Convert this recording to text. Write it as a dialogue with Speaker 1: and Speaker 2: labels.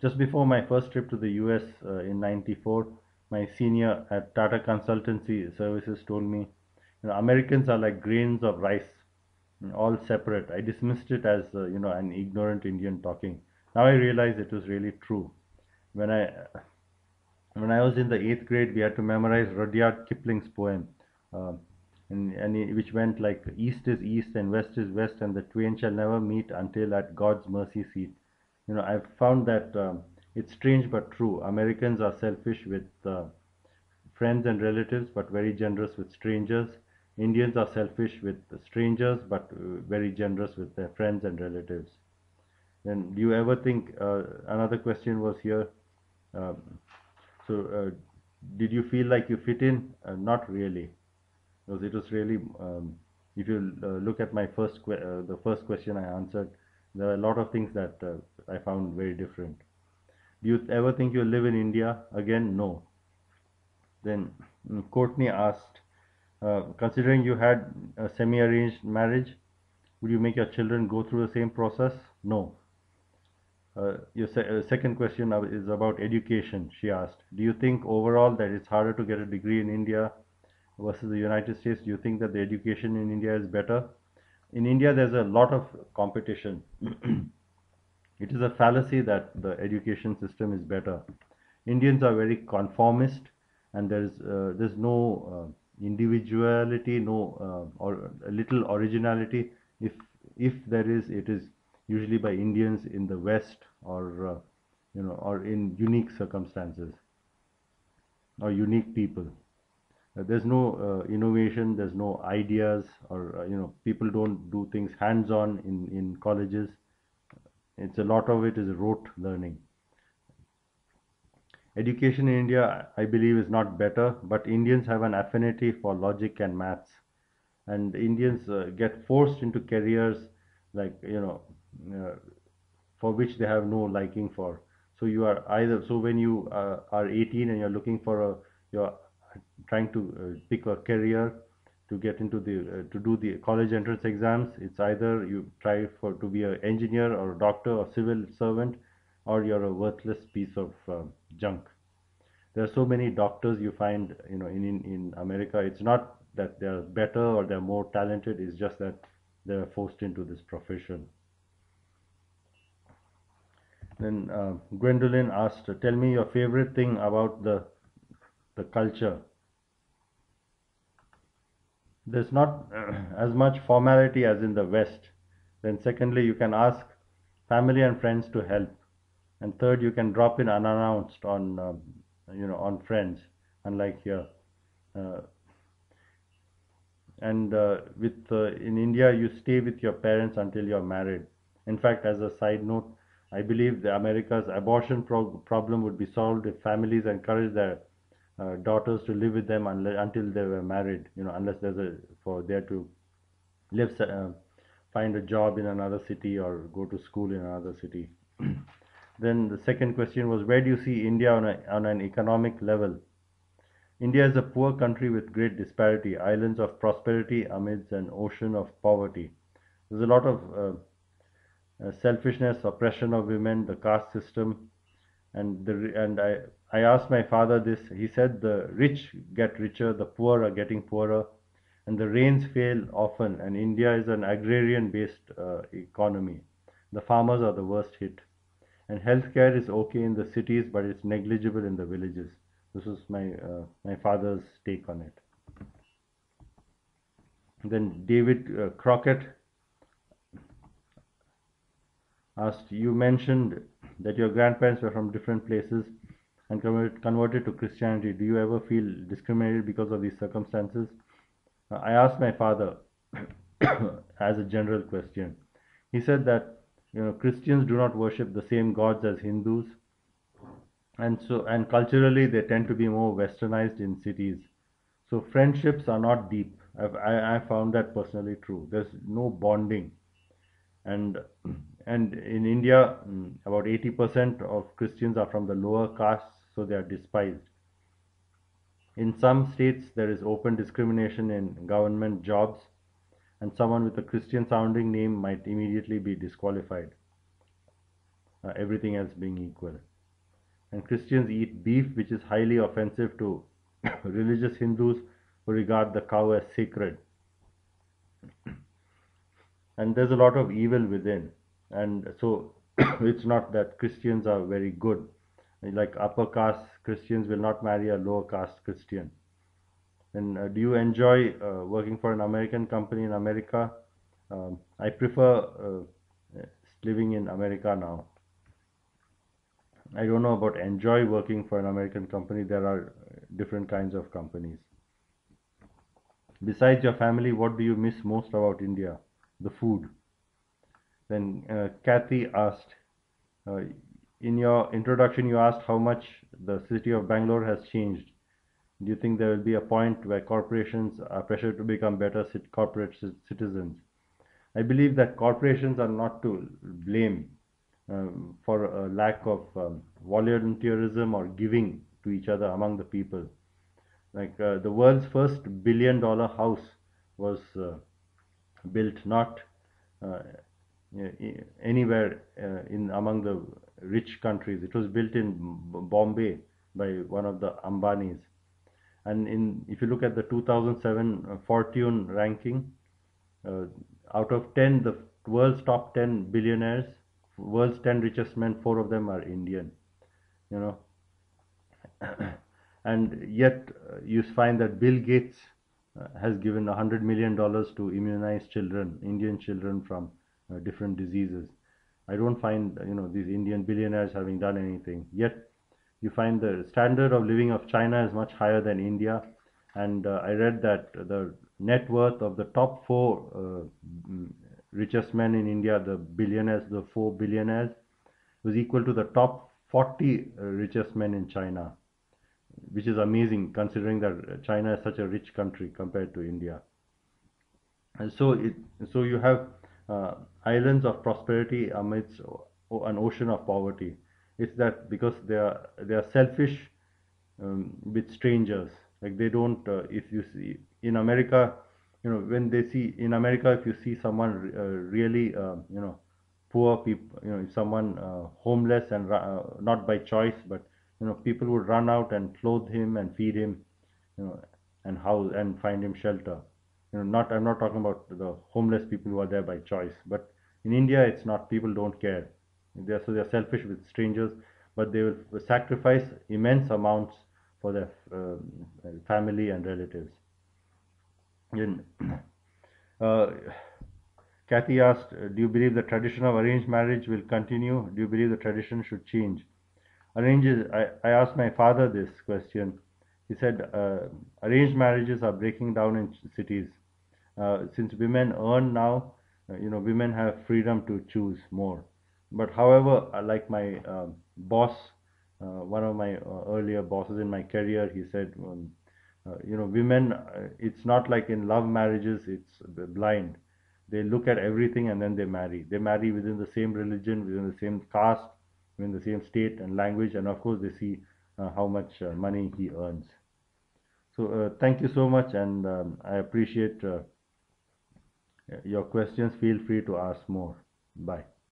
Speaker 1: Just before my first trip to the US in '94, my senior at Tata Consultancy Services told me, Americans are like grains of rice, all separate. I dismissed it as, an ignorant Indian talking. Now I realize it was really true. When I when I was in the eighth grade, we had to memorize Rudyard Kipling's poem, uh, which went like East is East and West is West, and the twain shall never meet until at God's mercy seat. I've found that it's strange but true. Americans are selfish with friends and relatives, but very generous with strangers. Indians are selfish with strangers, but very generous with their friends and relatives. Then, do you ever think another question was here? Um, so, did you feel like you fit in? Not really, because it was really. If you look at my the first question I answered, there are a lot of things that I found very different. Do you ever think you'll live in India again? No. Then Courtney asked, considering you had a semi-arranged marriage, would you make your children go through the same process? No. Your second question is about education. She asked, do you think overall that it's harder to get a degree in India versus the United States? Do you think that the education in India is better? In India, there's a lot of competition. It is a fallacy that the education system is better. Indians are very conformist, and there's no individuality, no or a little originality. If there is, it is usually by Indians in the West, or or in unique circumstances or unique people. There's no innovation, there's no ideas, or people don't do things hands-on in colleges. It's a lot of it is rote learning. Education in India, I believe, is not better, but Indians have an affinity for logic and maths, and Indians get forced into careers like uh, for which they have no liking for. So you are either so when you are 18 and you're looking for you're trying to pick a career to get into the to do the college entrance exams. It's either you try for to be an engineer or a doctor or civil servant, or you're a worthless piece of junk. There are so many doctors you find, in America. It's not that they're better or they're more talented. It's just that they're forced into this profession. Then Gwendolyn asked, "Tell me your favorite thing about the culture." There's not as much formality as in the West. Then secondly, you can ask family and friends to help, and third, you can drop in unannounced on on friends, unlike here. Uh, and with in India, you stay with your parents until you're married. In fact, as a side note, I believe the America's abortion problem would be solved if families encourage their daughters to live with them until they were married. Unless there's a for there to live, find a job in another city or go to school in another city. Then the second question was, where do you see India on an economic level? India is a poor country with great disparity, islands of prosperity amidst an ocean of poverty. There's a lot of selfishness, oppression of women, the caste system, and I asked my father this. He said the rich get richer, the poor are getting poorer, and the rains fail often. And India is an agrarian-based economy. The farmers are the worst hit, and healthcare is okay in the cities, but it's negligible in the villages. This was my father's take on it. Then David Crockett asked, you mentioned that your grandparents were from different places and converted to Christianity. Do you ever feel discriminated because of these circumstances? I asked my father as a general question. He said that Christians do not worship the same gods as Hindus, and culturally they tend to be more westernized in cities. So friendships are not deep. I found that personally true. There's no bonding, and and in India, about 80% of Christians are from the lower castes, so they are despised. In some states, there is open discrimination in government jobs, and someone with a Christian sounding name might immediately be disqualified. everything else being equal. And Christians eat beef, which is highly offensive to religious Hindus who regard the cow as sacred. And there's a lot of evil within. And so it's not that Christians are very good. Like upper caste Christians will not marry a lower caste Christian. And do you enjoy working for an American company in America? I prefer living in America now. I don't know about enjoy working for an American company. There are different kinds of companies. Besides your family, what do you miss most about India? The food. Then Kathy asked, uh, in your introduction, you asked how much the city of Bangalore has changed. Do you think there will be a point where corporations are pressured to become better corporate citizens? I believe that corporations are not to blame for a lack of volunteerism or giving to each other among the people. Like the world's first billion-dollar house was built not uh, anywhere in among the rich countries. It was built in Bombay by one of the Ambanis. And if you look at the 2007 Fortune ranking, uh, out of 10, the world's top 10 billionaires, world's 10 richest men, 4 of them are Indian. You know, and yet you find that Bill Gates has given $100 million to immunize children, Indian children, from different diseases. I don't find these Indian billionaires having done anything. Yet you find the standard of living of China is much higher than India. And I read that the net worth of the top 4 richest men in India, the billionaires, the 4 billionaires, was equal to the top 40 richest men in China, which is amazing considering that China is such a rich country compared to India. And so you have uh, islands of prosperity amidst an ocean of poverty. It's that because they are selfish with strangers. Like they don't. If you see in America, when they see in America, if you see someone really poor people, if someone homeless and not by choice, but people would run out and clothe him and feed him, and house and find him shelter. Not I'm not talking about the homeless people who are there by choice, but in India it's not. People don't care. They're selfish with strangers, but they will sacrifice immense amounts for their family and relatives. In, uh, Kathy asked, "Do you believe the tradition of arranged marriage will continue? Do you believe the tradition should change?" I asked my father this question. He said, arranged marriages are breaking down in cities. Since women earn now, women have freedom to choose more. But however, like my boss, one of my earlier bosses in my career, he said, women, it's not like in love marriages, it's blind. They look at everything and then they marry. They marry within the same religion, within the same caste, within the same state and language, and of course they see how much money he earns. So thank you so much, and I appreciate your questions. Feel free to ask more. Bye.